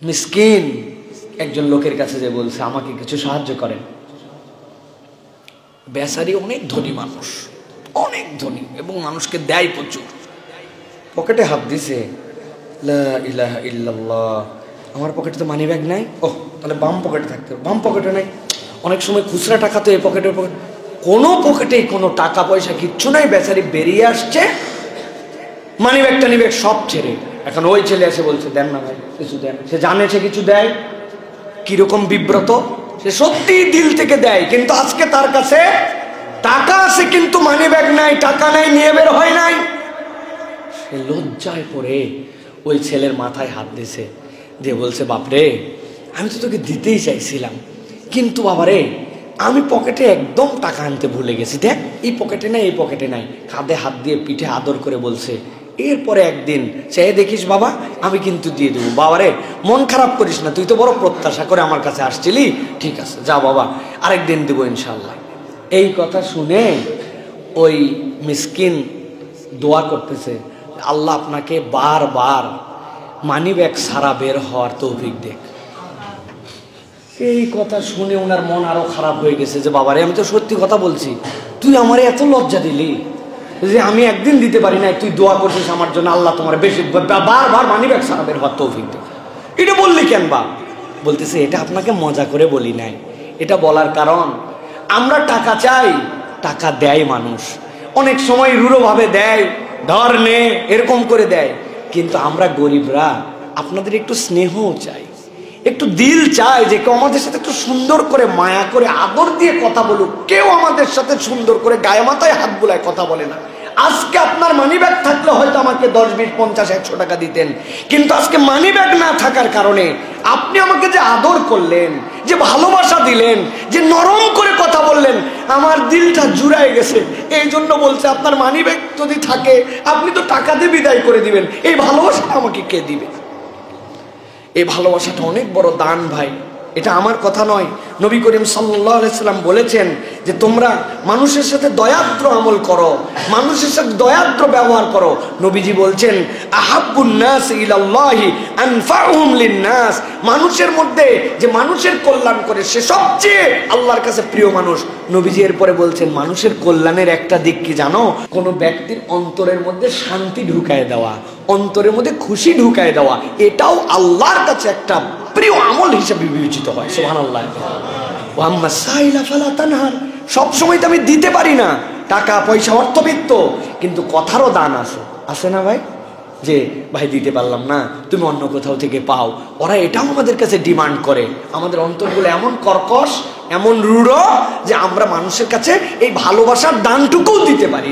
মিসকিন একজন লোকের কাছে যে বলছে আমাকে কিছু সাহায্য করেন। বেচারি অনেক ধনী মানুষ, অনেক ধনী এবং মানুষকে দেয় প্রচুর। পকেটে হাত দিছে, লা ইলাহা ইল্লাল্লাহ, আমার পকেটে তো মানি ব্যাগ নাই। ওহ, তাহলে বাম পকেটে থাকতে হবে। বাম পকেটে নাই। অনেক সময় খুচরা টাকা তো এই পকেটের পকেট, কোনো পকেটেই কোনো টাকা পয়সা কিচ্ছু নাই। বেচারি বেরিয়ে আসছে, মানি ব্যাগ টানি ব্যাগ সব ছেড়ে। এখন ওই ছেলে এসে বলছে দেন না ভাই কিছু দেন। সে জানে সে কিছু দেয়, কিরকম বিব্রত। সে সত্যি দিল থেকে দেয়, কিন্তু আজকে তার কাছে টাকা আছে কিন্তু মানি ব্যাগ নাই, টাকা নাই, নিয়ে বের হয় নাই। সে লজ্জায় পড়ে ওই ছেলের মাথায় হাত দিছে, দিয়ে বলছে বাপরে আমি তো তোকে দিতেই চাইছিলাম, কিন্তু বাবারে আমি পকেটে একদম টাকা আনতে ভুলে গেছি। দেখ এই পকেটে নাই, এই পকেটে নাই। কাঁধে হাত দিয়ে পিঠে আদর করে বলছে এরপরে একদিন চেয়ে দেখিস বাবা, আমি কিন্তু দিয়ে দেবো। বাবারে মন খারাপ করিস না, তুই তো বড় প্রত্যাশা করে আমার কাছে আসছিলি, ঠিক আছে যা বাবা, আরেকদিন দেবো ইনশাল্লাহ। এই কথা শুনে ওই মিসকিন দোয়া করতেছে, আল্লাহ আপনাকে বারবার মানি ব্যাগ সারা বের হওয়ার তৌফিক দেখ। এই কথা শুনে ওনার মন আরো খারাপ হয়ে গেছে যে বাবারে আমি তো সত্যি কথা বলছি, তুই আমারে এত লজ্জা দিলি যে আমি একদিন দিতে পারি না, তুই দোয়া করছিস আমার জন্য, আল্লাহ তোমার বেশি বারবার মানি ব্যাগ সারা বের হওয়ার তৌফিক দেখ। এটা বললি কেন বা? বলতেছে এটা আপনাকে মজা করে বলি নাই, এটা বলার কারণ আমরা টাকা চাই, টাকা দেয় মানুষ, অনেক সময় রূঢ়ভাবে দেয়, ধর নে এরকম করে দেয়, কিন্তু আমরা গরিবরা আপনাদের একটু স্নেহও চাই, একটু দিল চাই যে কেউ আমাদের সাথে একটু সুন্দর করে মায়া করে আদর দিয়ে কথা বলুক। কেউ আমাদের সাথে সুন্দর করে গায়ে মাথায় হাত বুলায় কথা বলে না। আজকে আপনার মানি ব্যাগ থাকলে হয়তো আমাকে 10, 20, 50, 100 টাকা দিতেন, কিন্তু আজকে মানি ব্যাগ না থাকার কারণে আপনি আমাকে যে আদর করলেন, যে ভালোবাসা দিলেন, যে নরম করে কথা বললেন, আমার দিলটা জুড়ায় গেছে। এই জন্য বলছে আপনার মানি ব্যাগ যদি থাকে আপনি তো টাকা দিয়ে বিদায় করে দিবেন, এই ভালোবাসাটা আমাকে কে দিবে? এই ভালোবাসাটা অনেক বড় দান ভাই, এটা আমার কথা নয়। নবী করিম সাল্লাল্লাহু আলাইহি সাল্লাম বলেছেন যে তোমরা মানুষের সাথে দয়াদ্র আমল করো, মানুষের সাথে দয়াদ্র ব্যবহার করো। নবীজি বলছেন আহাব্বুন নাস ইলাল্লাহি আনফাউহুম লিন-নাস, মানুষের মধ্যে যে মানুষের কল্যাণ করে সে সবচেয়ে আল্লাহর কাছে প্রিয় মানুষ। নবীজি এরপরে বলছেন মানুষের কল্যাণের একটা দিক কি জানো? কোনো ব্যক্তির অন্তরের মধ্যে শান্তি ঢুকায় দেওয়া, অন্তরের মধ্যে খুশি ঢুকায় দেওয়া, এটাও আল্লাহর কাছে একটা প্রিয় আমল হিসেবে বিবেচিত হয়। সুবহানাল্লাহ। ওয়া আম্মা সাইলা ফালা তানহার, সব সময় তো আমি দিতে পারি না, টাকা পয়সা অর্থবিত্ত, কিন্তু কথারও দান আছে, আছে না ভাই? যে ভাই দিতে পারলাম না, তুমি অন্য কোথাও থেকে পাও। ওরা এটাও আমাদের কাছে ডিমান্ড করে। আমাদের অন্তরগুলো এমন কর্কশ, এমন রূঢ় যে আমরা মানুষের কাছে এই ভালোবাসার দানটুকুও দিতে পারি।